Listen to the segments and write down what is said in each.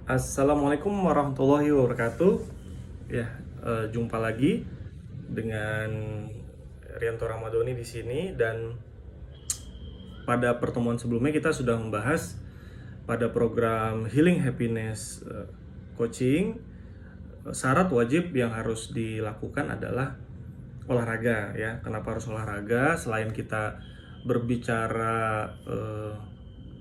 Assalamualaikum warahmatullahi wabarakatuh. Ya, jumpa lagi dengan Rianto Ramadhani di sini, dan pada pertemuan sebelumnya kita sudah membahas pada program Healing Happiness Coaching. Syarat wajib yang harus dilakukan adalah olahraga ya. Kenapa harus olahraga? Selain kita berbicara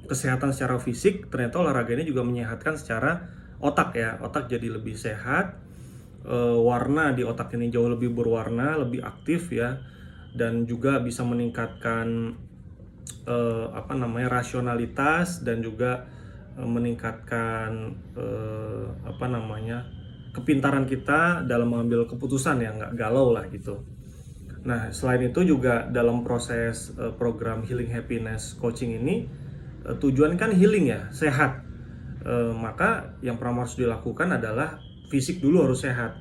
kesehatan secara fisik, ternyata olahraga ini juga menyehatkan secara otak ya. Otak jadi lebih sehat, warna di otak ini jauh lebih berwarna, lebih aktif ya, dan juga bisa meningkatkan rasionalitas, dan juga meningkatkan kepintaran kita dalam mengambil keputusan ya, nggak galau lah gitu. Nah, selain itu juga dalam proses program Healing Happiness Coaching ini, tujuan kan healing ya, sehat. Maka yang pertama harus dilakukan adalah fisik dulu harus sehat.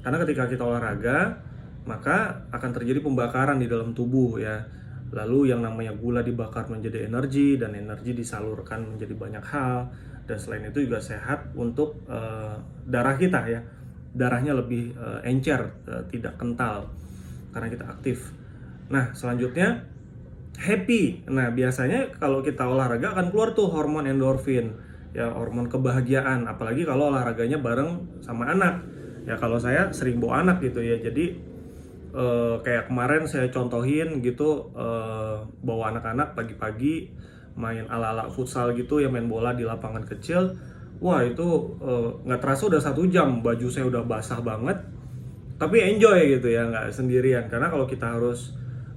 Karena ketika kita olahraga, maka akan terjadi pembakaran di dalam tubuh ya. Lalu yang namanya gula dibakar menjadi energi, dan energi disalurkan menjadi banyak hal. Dan selain itu juga sehat untuk darah kita ya. Darahnya lebih encer, tidak kental karena kita aktif. Nah, selanjutnya happy. Nah, biasanya kalau kita olahraga akan keluar tuh hormon endorfin, ya, hormon kebahagiaan. Apalagi kalau olahraganya bareng sama anak. Ya, kalau saya sering bawa anak gitu ya. Jadi kayak kemarin saya contohin gitu, bawa anak-anak pagi-pagi main ala-ala futsal gitu ya, main bola di lapangan kecil. Wah, itu nggak terasa udah 1 jam, baju saya udah basah banget, tapi enjoy gitu ya, nggak sendirian. Karena kalau kita harus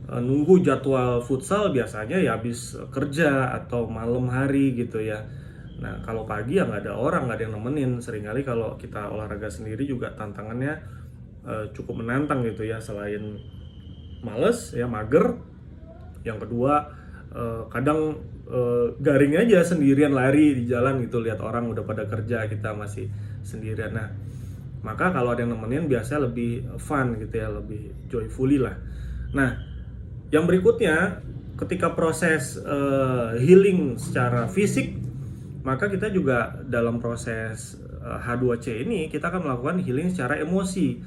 nunggu jadwal futsal, biasanya ya habis kerja atau malam hari gitu ya. Nah, kalau pagi ya nggak ada orang, nggak ada yang nemenin. Seringkali kalau kita olahraga sendiri juga tantangannya cukup menantang gitu ya. Selain males ya, mager, yang kedua kadang garing aja sendirian lari di jalan gitu, lihat orang udah pada kerja, kita masih sendirian. Nah, maka kalau ada yang nemenin biasanya lebih fun gitu ya, lebih joyfully lah. Nah, yang berikutnya, ketika proses healing secara fisik, maka kita juga dalam proses H2C ini kita akan melakukan healing secara emosi.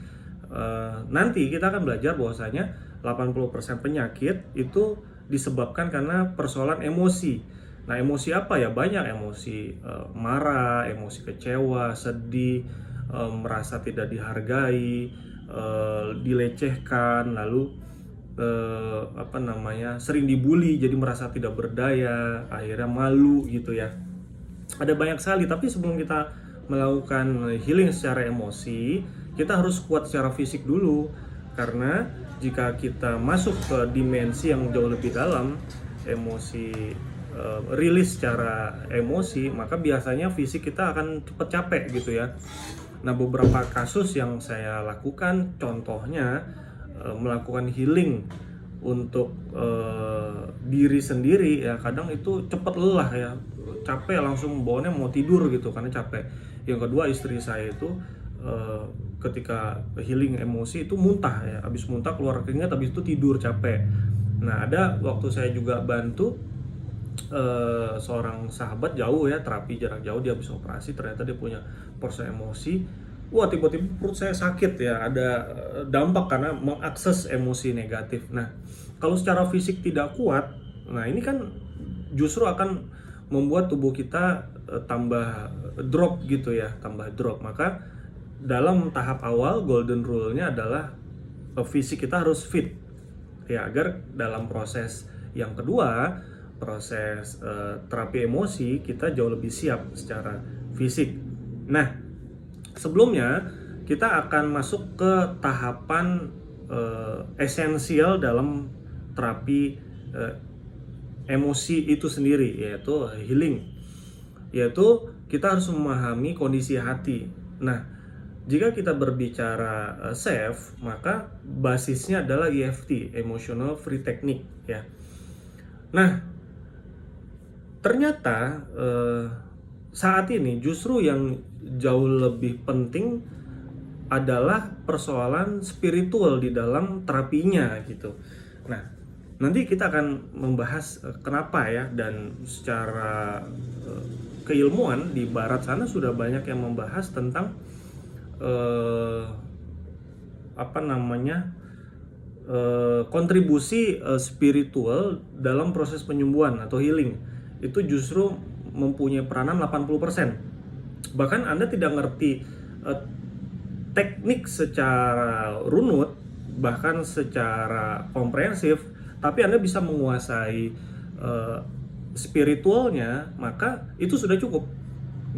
Nanti kita akan belajar bahwasanya 80% penyakit itu disebabkan karena persoalan emosi. Nah, emosi apa ya? Banyak emosi, marah, emosi kecewa, sedih, merasa tidak dihargai, dilecehkan, lalu sering dibully jadi merasa tidak berdaya, akhirnya malu gitu ya. Ada banyak sekali, tapi sebelum kita melakukan healing secara emosi, kita harus kuat secara fisik dulu. Karena jika kita masuk ke dimensi yang jauh lebih dalam, emosi, rilis secara emosi, maka biasanya fisik kita akan cepat capek gitu ya. Nah, beberapa kasus yang saya lakukan, contohnya melakukan healing untuk diri sendiri ya, kadang itu cepat lelah ya, capek langsung bawaannya mau tidur gitu karena capek. Yang kedua, istri saya itu ketika healing emosi itu muntah ya, habis muntah keluar keringat, habis itu tidur capek. Nah, ada waktu saya juga bantu seorang sahabat jauh ya, terapi jarak jauh, dia habis operasi, ternyata dia punya porsi emosi. Wah, tiba-tiba perut saya sakit ya, ada dampak karena mengakses emosi negatif. Nah, kalau secara fisik tidak kuat, nah ini kan justru akan membuat tubuh kita tambah drop gitu ya, tambah drop. Maka dalam tahap awal, golden rule-nya adalah fisik kita harus fit ya, agar dalam proses yang kedua, proses terapi emosi, kita jauh lebih siap secara fisik. Nah, sebelumnya kita akan masuk ke tahapan esensial dalam terapi emosi itu sendiri, yaitu healing. Yaitu kita harus memahami kondisi hati. Nah, jika kita berbicara safe, maka basisnya adalah EFT, Emotional Free Technique ya. Nah, ternyata saat ini justru yang jauh lebih penting adalah persoalan spiritual di dalam terapinya gitu. Nah, nanti kita akan membahas kenapa ya, dan secara keilmuan di barat sana sudah banyak yang membahas tentang eh, apa namanya kontribusi spiritual dalam proses penyembuhan atau healing. Itu justru mempunyai peranan 80%. Bahkan Anda tidak ngerti teknik secara runut, bahkan secara komprehensif, tapi Anda bisa menguasai spiritualnya, maka itu sudah cukup.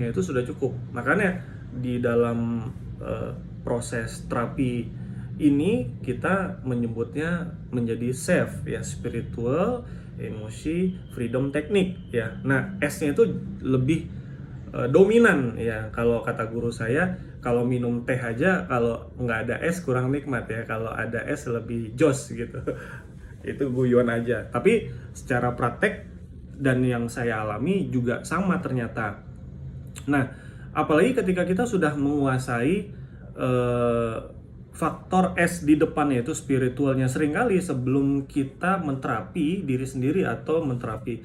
Ya, itu sudah cukup. Makanya di dalam proses terapi ini kita menyebutnya menjadi SAFE, ya, spiritual, emosi, freedom teknik, ya. Nah, S-nya itu lebih dominan, ya. Kalau kata guru saya, kalau minum teh aja kalau nggak ada es kurang nikmat, ya. Kalau ada es lebih jos gitu. Itu guyon aja. Tapi secara praktek dan yang saya alami juga sama ternyata. Nah, apalagi ketika kita sudah menguasai faktor S di depannya, itu spiritualnya. Seringkali sebelum kita menterapi diri sendiri atau menterapi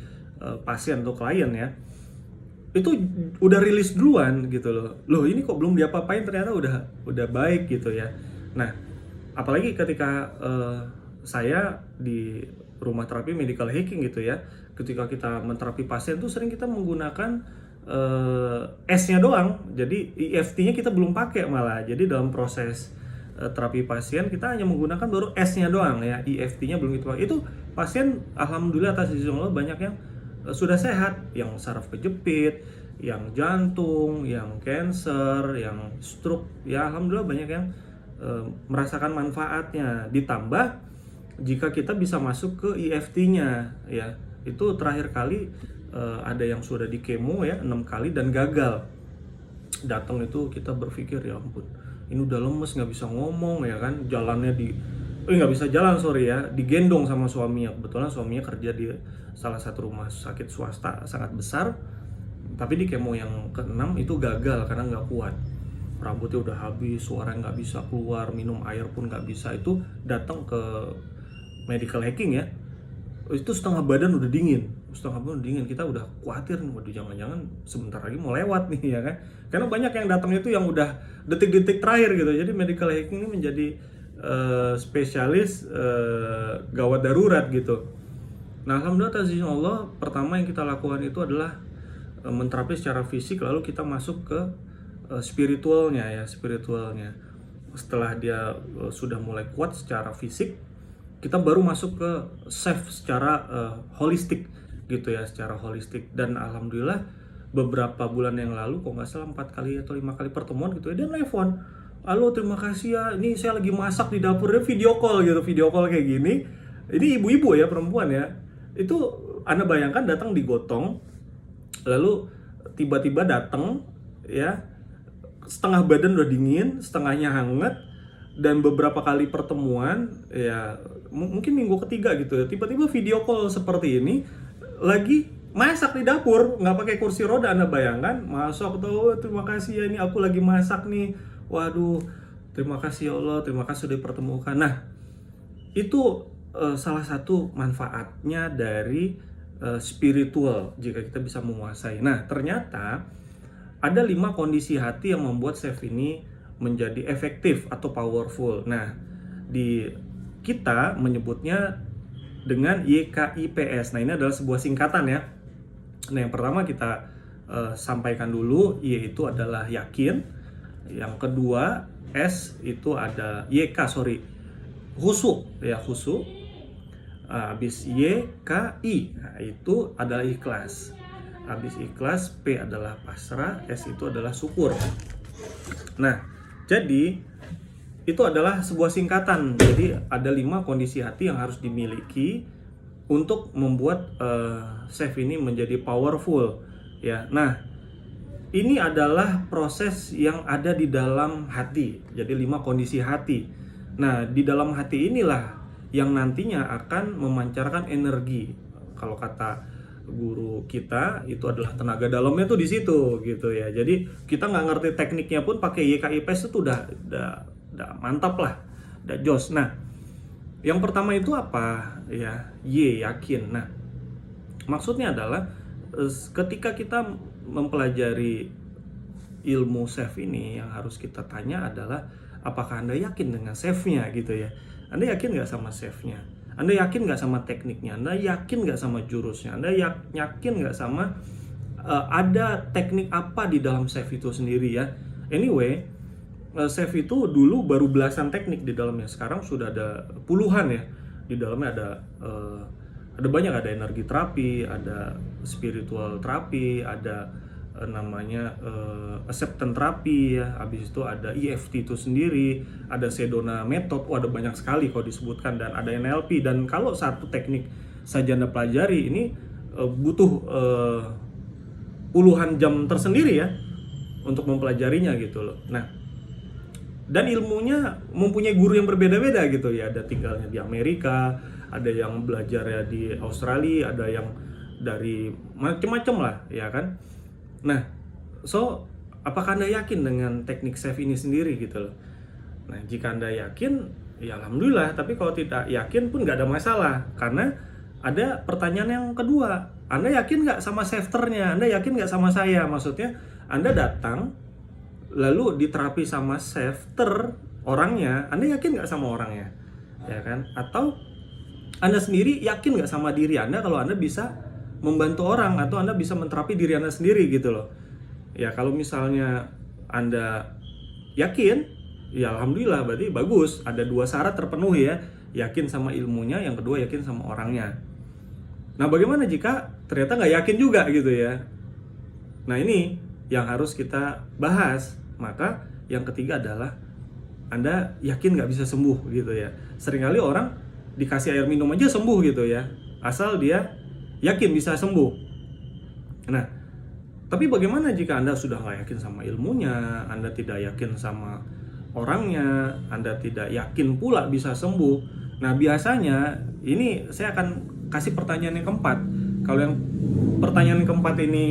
pasien atau klien, ya, itu udah rilis duluan gitu loh ini kok belum diapa-apain ternyata udah baik gitu ya. Nah, apalagi ketika saya di rumah terapi medical hacking gitu ya, ketika kita menterapi pasien tuh sering kita menggunakan S-nya doang, jadi EFT-nya kita belum pakai malah. Jadi dalam proses terapi pasien kita hanya menggunakan baru S-nya doang, ya, EFT-nya belum kita pakai. Itu pasien alhamdulillah atas izin Allah banyak yang sudah sehat, yang saraf kejepit, yang jantung, yang cancer, yang stroke, ya alhamdulillah banyak yang merasakan manfaatnya. Ditambah jika kita bisa masuk ke EFT-nya, ya, itu terakhir kali ada yang sudah di kemo, ya, 6 kali dan gagal. Datang itu kita berpikir, ya ampun, ini udah lemes, nggak bisa ngomong, ya kan, jalannya nggak bisa jalan, ya, digendong sama suaminya. Kebetulan suaminya kerja di salah satu rumah sakit swasta sangat besar, tapi di kemo yang ke-6 itu gagal karena nggak kuat. Rambutnya udah habis, suara nggak bisa keluar, minum air pun nggak bisa. Itu datang ke medical hacking, ya, itu setengah badan udah dingin. Kita udah khawatir, waduh jangan-jangan sebentar lagi mau lewat nih, ya kan. Karena banyak yang datang itu yang udah detik-detik terakhir gitu. Jadi medical hacking ini menjadi spesialis gawat darurat gitu. Nah, alhamdulillah atas izin Allah, pertama yang kita lakukan itu adalah menterapi secara fisik, lalu kita masuk ke spiritualnya. Setelah dia sudah mulai kuat secara fisik, kita baru masuk ke SAFE secara holistik gitu ya, secara holistik. Dan alhamdulillah beberapa bulan yang lalu, kok nggak salah 4 kali atau 5 kali pertemuan gitu ya, dia nelfon, halo terima kasih ya, ini saya lagi masak di dapur, dia video call kayak gini. Ini ibu-ibu ya, perempuan ya, itu Anda bayangkan datang digotong, lalu tiba-tiba datang, ya, setengah badan udah dingin, setengahnya hangat, dan beberapa kali pertemuan, ya mungkin minggu ketiga gitu ya, tiba-tiba video call seperti ini, lagi masak di dapur, nggak pakai kursi roda. Anda bayangkan, masuk tuh, terima kasih ya, ini aku lagi masak nih, waduh terima kasih ya Allah, terima kasih sudah dipertemukan. Nah, itu salah satu manfaatnya dari spiritual jika kita bisa menguasai. Nah, ternyata ada 5 kondisi hati yang membuat SAFE ini menjadi efektif atau powerful. Nah, di kita menyebutnya dengan YKIPS. Nah, ini adalah sebuah singkatan, ya. Nah, yang pertama kita sampaikan dulu, Y itu adalah yakin. Yang kedua, S itu ada khusyuk, ya, khusyuk. Habis YKI, nah, itu adalah ikhlas. Habis ikhlas, P adalah pasrah, S itu adalah syukur. Nah, jadi itu adalah sebuah singkatan. Jadi ada 5 kondisi hati yang harus dimiliki untuk membuat SAFE ini menjadi powerful, ya. Nah, ini adalah proses yang ada di dalam hati. Jadi 5 kondisi hati. Nah, di dalam hati inilah yang nantinya akan memancarkan energi. Kalau kata guru kita, itu adalah tenaga dalamnya tuh di situ gitu ya. Jadi kita nggak ngerti tekniknya pun pakai YKIPS itu udah mantap lah, udah jos. Nah, yang pertama itu apa ya? Y, yakin. Nah, maksudnya adalah ketika kita mempelajari ilmu self ini, yang harus kita tanya adalah apakah Anda yakin dengan self-nya gitu ya. Anda yakin nggak sama self-nya? Anda yakin nggak sama tekniknya? Anda yakin nggak sama jurusnya? Anda yakin nggak sama ada teknik apa di dalam self itu sendiri ya? Anyway, self itu dulu baru belasan teknik di dalamnya. Sekarang sudah ada puluhan ya. Di dalamnya ada banyak, ada energi terapi, ada spiritual terapi, ada namanya acceptance terapi ya. Habis itu ada EFT itu sendiri, ada Sedona method. Ada banyak sekali kalau disebutkan, dan ada NLP. Dan kalau satu teknik saja Anda pelajari, ini butuh puluhan jam tersendiri ya untuk mempelajarinya gitu loh. Nah, dan ilmunya mempunyai guru yang berbeda-beda gitu ya. Ada tinggalnya di Amerika, ada yang belajarnya di Australia, ada yang dari macam-macam lah ya kan. Nah, so apakah Anda yakin dengan teknik self ini sendiri gitu loh? Nah, jika Anda yakin, ya alhamdulillah. Tapi kalau tidak yakin pun nggak ada masalah, karena ada pertanyaan yang kedua. Anda yakin nggak sama safternya? Anda yakin nggak sama saya? Maksudnya Anda datang lalu diterapi sama safter orangnya, Anda yakin nggak sama orangnya? Ya kan? Atau Anda sendiri yakin nggak sama diri Anda kalau Anda bisa membantu orang, atau Anda bisa menterapi diri Anda sendiri gitu loh. Ya kalau misalnya Anda yakin, ya alhamdulillah, berarti bagus. Ada dua syarat terpenuhi ya. Yakin sama ilmunya, yang kedua yakin sama orangnya. Nah, bagaimana jika ternyata nggak yakin juga gitu ya? Nah, ini yang harus kita bahas. Maka yang ketiga adalah Anda yakin nggak bisa sembuh gitu ya. Seringkali orang dikasih air minum aja sembuh gitu ya, asal dia yakin bisa sembuh. Nah, tapi bagaimana jika Anda sudah nggak yakin sama ilmunya, Anda tidak yakin sama orangnya, Anda tidak yakin pula bisa sembuh? Nah, biasanya ini saya akan kasih pertanyaan yang keempat. Kalau yang pertanyaan yang keempat ini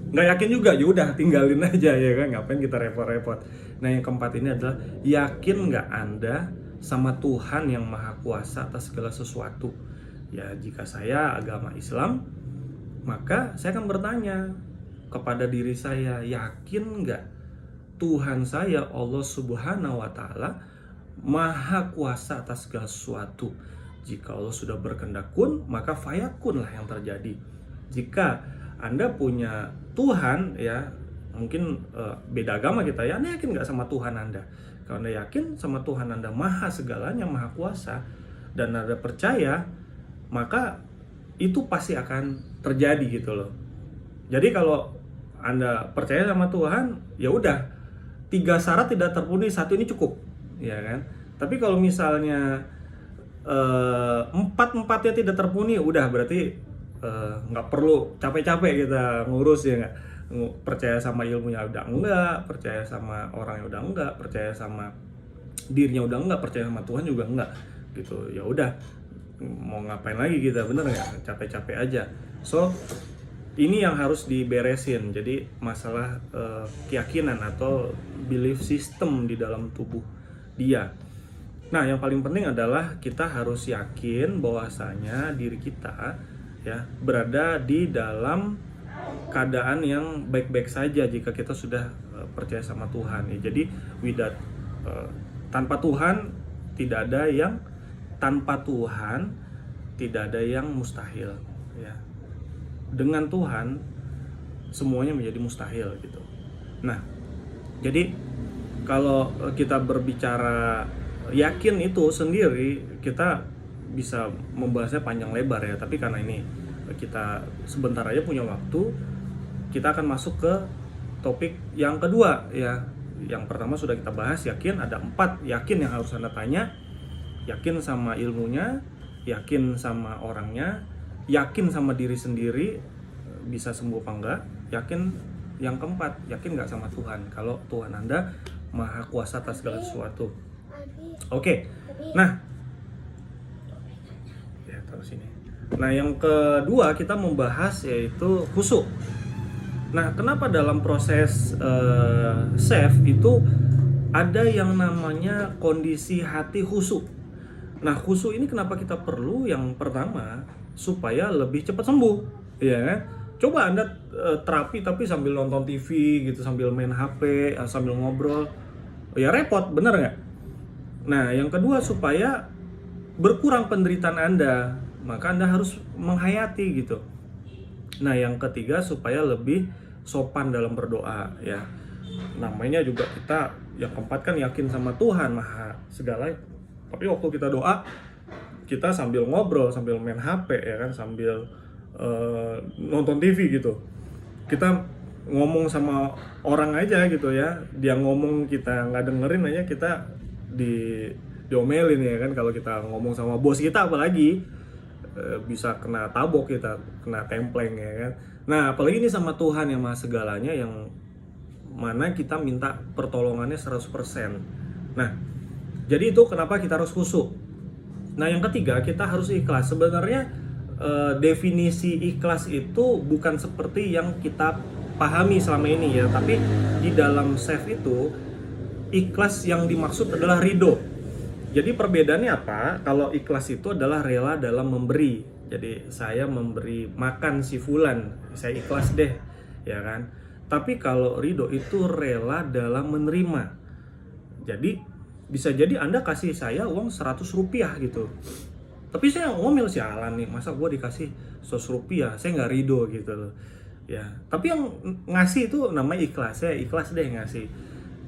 nggak yakin juga, ya udah tinggalin aja ya kan, ngapain kita repot-repot. Nah, yang keempat ini adalah, yakin nggak Anda sama Tuhan yang Maha Kuasa atas segala sesuatu? Ya, jika saya agama Islam, maka saya akan bertanya kepada diri saya, yakin nggak Tuhan saya Allah Subhanahu wa Ta'ala Maha Kuasa atas segala sesuatu? Jika Allah sudah berkehendak kun, maka fayakun lah yang terjadi. Jika Anda punya Tuhan ya, mungkin beda agama kita ya, Anda yakin nggak sama Tuhan Anda? Kalau Anda yakin sama Tuhan Anda Maha segalanya, Maha Kuasa, dan Anda percaya, maka itu pasti akan terjadi gitu loh. Jadi kalau Anda percaya sama Tuhan, ya udah, 3 syarat tidak terpenuhi, 1 ini cukup, ya kan? Tapi kalau misalnya 4-4-nya tidak terpenuhi, udah berarti nggak perlu capek-capek kita ngurus ya nggak. Percaya sama ilmunya udah enggak, percaya sama orangnya udah enggak, percaya sama dirinya udah enggak, percaya sama Tuhan juga enggak gitu. Ya udah, mau ngapain lagi kita, bener nggak? Capek-capek aja. So ini yang harus diberesin. Jadi masalah keyakinan atau belief system di dalam tubuh dia. Nah, yang paling penting adalah kita harus yakin bahwasanya diri kita ya berada di dalam keadaan yang baik-baik saja jika kita sudah percaya sama Tuhan ya. Jadi tanpa Tuhan tidak ada yang mustahil ya. Dengan Tuhan semuanya menjadi mustahil gitu. Nah, jadi kalau kita berbicara yakin itu sendiri, kita bisa membahasnya panjang lebar ya. Tapi karena ini kita sebentar aja punya waktu, kita akan masuk ke topik yang kedua ya. Yang pertama sudah kita bahas, yakin. Ada 4 yakin yang harus Anda tanya. Yakin sama ilmunya, yakin sama orangnya, yakin sama diri sendiri bisa sembuh apa enggak, yakin. Yang keempat, yakin nggak sama Tuhan, kalau Tuhan Anda Maha Kuasa atas segala sesuatu. Oke. Nah, ya taruh sini. Nah, yang kedua kita membahas yaitu khusyuk. Nah, kenapa dalam proses self itu ada yang namanya kondisi hati khusyuk? Nah, khusyuk ini kenapa kita perlu? Yang pertama, supaya lebih cepat sembuh, ya kan? Coba Anda terapi tapi sambil nonton TV gitu, sambil main HP, sambil ngobrol, ya repot, bener nggak? Nah, yang kedua, supaya berkurang penderitaan Anda, maka Anda harus menghayati gitu. Nah, yang ketiga, supaya lebih sopan dalam berdoa ya. Namanya juga kita, yang keempat kan yakin sama Tuhan Maha Segala. Tapi waktu kita doa, kita sambil ngobrol, sambil main HP ya kan, sambil nonton TV gitu. Kita ngomong sama orang aja gitu ya, dia ngomong kita nggak dengerin aja, kita diomelin ya kan. Kalau kita ngomong sama bos kita apalagi, bisa kena tabok, kita kena templeng ya kan. Nah, apalagi ini sama Tuhan yang Maha Segalanya, yang mana kita minta pertolongannya 100%. Nah, jadi itu kenapa kita harus khusyuk. Nah, yang ketiga, kita harus ikhlas. Sebenarnya definisi ikhlas itu bukan seperti yang kita pahami selama ini ya, tapi di dalam Save itu ikhlas yang dimaksud adalah ridho. Jadi perbedaannya apa? Kalau ikhlas itu adalah rela dalam memberi. Jadi saya memberi makan si fulan, saya ikhlas deh, ya kan? Tapi kalau ridho itu rela dalam menerima. Jadi bisa jadi Anda kasih saya uang 100 rupiah gitu, tapi saya ngomel, sialan nih, masa gue dikasih 100 rupiah, saya nggak ridho gitu loh ya. Tapi yang ngasih itu namanya ikhlas, saya ikhlas deh ngasih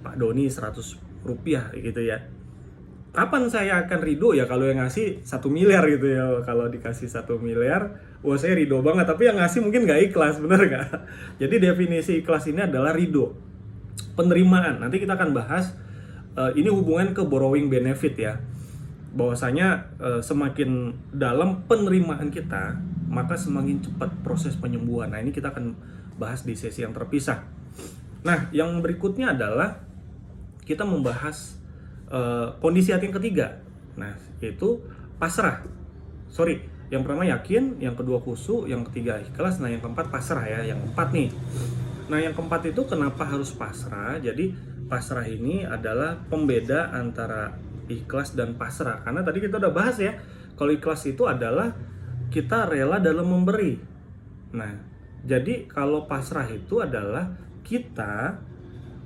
Pak Doni 100 rupiah gitu ya. Kapan saya akan ridho ya? Kalau yang ngasih 1 miliar gitu ya. Kalau dikasih 1 miliar, wah saya ridho banget. Tapi yang ngasih mungkin nggak ikhlas, bener nggak? Jadi definisi ikhlas ini adalah ridho, penerimaan. Nanti kita akan bahas ini hubungan ke borrowing benefit ya. Bahwasanya semakin dalam penerimaan kita, maka semakin cepat proses penyembuhan. Nah, ini kita akan bahas di sesi yang terpisah. Nah, yang berikutnya adalah kita membahas kondisi hati yang ketiga. Nah, yaitu pasrah. Yang pertama yakin, yang kedua khusyuk, yang ketiga ikhlas, nah yang keempat pasrah ya, yang keempat nih. Nah, yang keempat itu kenapa harus pasrah? Jadi pasrah ini adalah pembeda antara ikhlas dan pasrah. Karena tadi kita udah bahas ya, kalau ikhlas itu adalah kita rela dalam memberi. Nah, jadi kalau pasrah itu adalah kita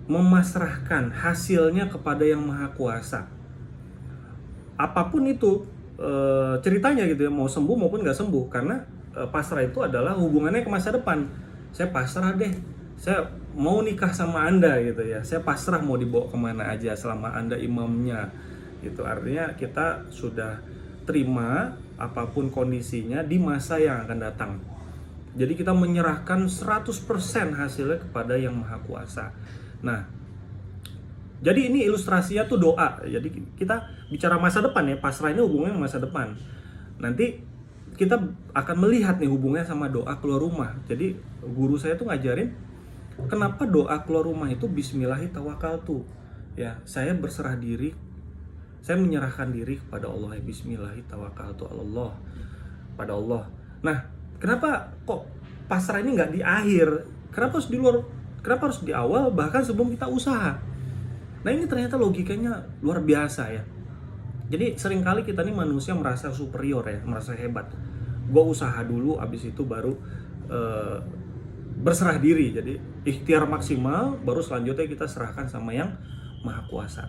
memasrahkan hasilnya kepada Yang Maha Kuasa. Apapun itu ceritanya gitu ya, mau sembuh maupun nggak sembuh. Karena pasrah itu adalah hubungannya ke masa depan. Saya pasrah deh, saya mau nikah sama Anda gitu ya, saya pasrah mau dibawa kemana aja selama Anda imamnya gitu. Artinya kita sudah terima apapun kondisinya di masa yang akan datang. Jadi kita menyerahkan 100% hasilnya kepada Yang Maha Kuasa. Nah, jadi ini ilustrasinya tuh doa. Jadi kita bicara masa depan ya, pasrah ini hubungannya masa depan. Nanti kita akan melihat nih hubungannya sama doa keluar rumah. Jadi guru saya tuh ngajarin kenapa doa keluar rumah itu bismillahirrahmanirrahim ya. Saya berserah diri, saya menyerahkan diri kepada Allah ya, bismillahirrahmanirrahim pada Allah. Nah, kenapa kok pasrah ini nggak di akhir? Kenapa harus di luar? Kenapa harus di awal, bahkan sebelum kita usaha? Nah, ini ternyata logikanya luar biasa ya. Jadi seringkali kita nih manusia merasa superior ya, merasa hebat. Gue usaha dulu, abis itu baru berserah diri. Jadi ikhtiar maksimal, baru selanjutnya kita serahkan sama Yang Maha Kuasa.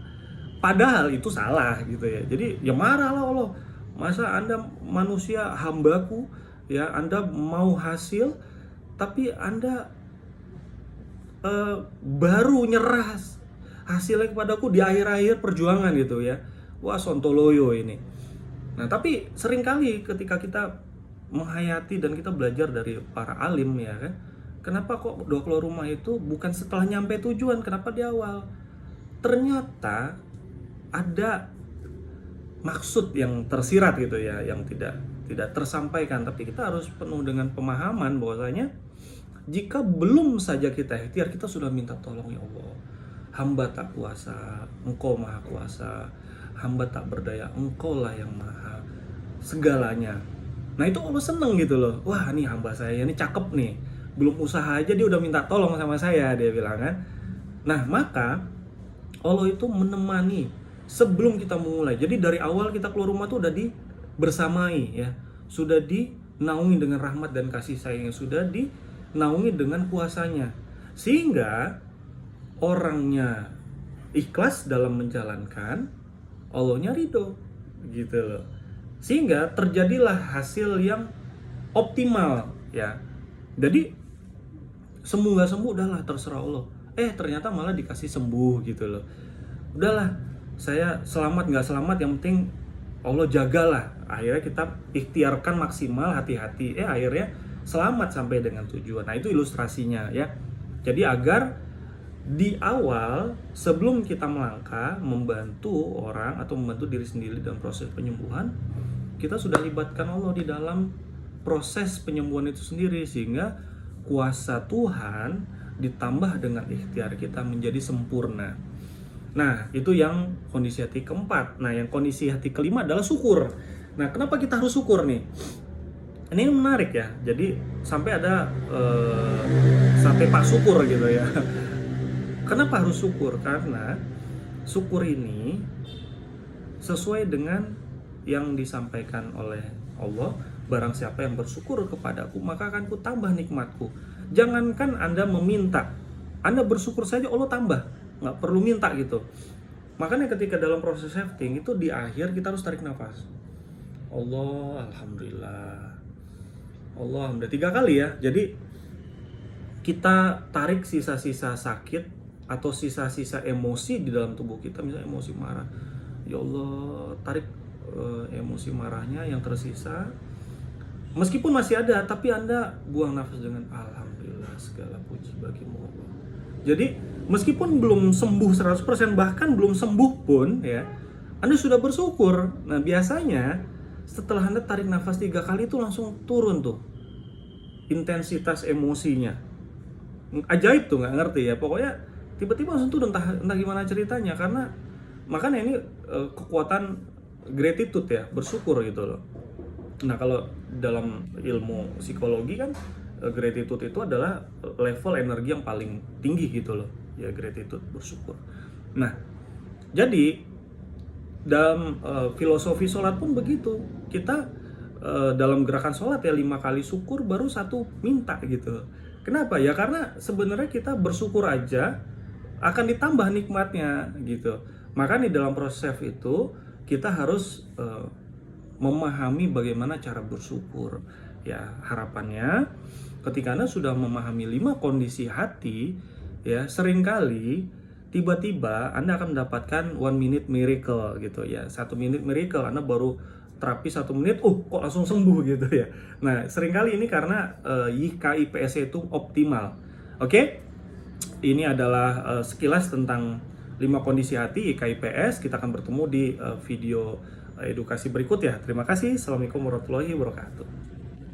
Padahal itu salah gitu ya. Jadi ya marah lah Allah. Masa Anda manusia hambaku ya, Anda mau hasil, tapi Anda baru nyerah hasilnya kepadaku di akhir-akhir perjuangan gitu ya. Wah, sontoloyo ini. Nah, tapi seringkali ketika kita menghayati dan kita belajar dari para alim ya kan, kenapa kok doa keluar rumah itu bukan setelah nyampe tujuan, kenapa di awal? Ternyata ada maksud yang tersirat gitu ya, yang tidak tersampaikan. Tapi kita harus penuh dengan pemahaman bahwasanya jika belum saja kita ikhtiar, kita sudah minta tolong ya Allah. Hamba tak kuasa, Engkau Maha Kuasa. Hamba tak berdaya, Engkau lah yang Maha Segalanya. Nah, itu Allah seneng gitu loh. Wah, nih hamba saya ini cakep nih. Belum usaha aja dia udah minta tolong sama saya, dia bilang kan. Nah, maka Allah itu menemani sebelum kita memulai. Jadi dari awal kita keluar rumah tuh udah bersamai ya. Sudah dinaungi dengan rahmat dan kasih sayang, yang sudah naungi dengan kuasanya. Sehingga orangnya ikhlas dalam menjalankan, Allahnya ridho gitu loh. Sehingga terjadilah hasil yang optimal ya. Jadi sembuh nggak sembuh udahlah terserah Allah. Ternyata malah dikasih sembuh gitu loh. Udahlah, saya selamat nggak selamat yang penting Allah jagalah. Akhirnya kita ikhtiarkan maksimal, hati-hati. Akhirnya selamat sampai dengan tujuan. Nah, itu ilustrasinya ya. Jadi agar di awal sebelum kita melangkah membantu orang atau membantu diri sendiri dalam proses penyembuhan, kita sudah libatkan Allah di dalam proses penyembuhan itu sendiri, sehingga kuasa Tuhan ditambah dengan ikhtiar kita menjadi sempurna. Nah, itu yang kondisi hati keempat. Nah, yang kondisi hati kelima adalah syukur. Nah, kenapa kita harus syukur nih? Ini menarik ya. Jadi sampai ada sate pak syukur gitu ya. Kenapa harus syukur? Karena syukur ini sesuai dengan yang disampaikan oleh Allah, barang siapa yang bersyukur kepadaku maka akan ku tambah nikmatku. Jangankan Anda meminta, Anda bersyukur saja Allah tambah, nggak perlu minta gitu. Makanya ketika dalam proses shifting itu di akhir kita harus tarik nafas. Allah, alhamdulillah. Allah, alhamdulillah 3 kali ya. Jadi kita tarik sisa-sisa sakit atau sisa-sisa emosi di dalam tubuh kita, misalnya emosi marah. Ya Allah, tarik emosi marahnya yang tersisa. Meskipun masih ada, tapi Anda buang nafas dengan alhamdulillah, segala puji bagimu Allah. Jadi meskipun belum sembuh 100%, bahkan belum sembuh pun ya, Anda sudah bersyukur. Nah, biasanya setelah Anda tarik nafas 3 kali itu langsung turun tuh intensitas emosinya. Ajaib tuh, nggak ngerti ya. Pokoknya tiba-tiba langsung turun, entah gimana ceritanya. Karena makanya ini kekuatan gratitude ya, bersyukur gitu loh. Nah, kalau dalam ilmu psikologi kan gratitude itu adalah level energi yang paling tinggi gitu loh. Ya, gratitude, bersyukur. Nah, jadi dalam filosofi sholat pun begitu. Kita dalam gerakan sholat ya 5 kali syukur baru 1 minta gitu. Kenapa? Ya karena sebenarnya kita bersyukur aja akan ditambah nikmatnya gitu. Maka di dalam proses itu kita harus memahami bagaimana cara bersyukur. Ya, harapannya ketika Anda sudah memahami 5 kondisi hati, ya seringkali tiba-tiba Anda akan mendapatkan 1 minute miracle gitu ya. 1 minute miracle, Anda baru terapi 1 menit, kok langsung sembuh gitu ya. Nah, seringkali ini karena YKIPS itu optimal. Oke? Ini adalah sekilas tentang 5 kondisi hati YKIPS. Kita akan bertemu di video edukasi berikut ya. Terima kasih. Assalamualaikum warahmatullahi wabarakatuh.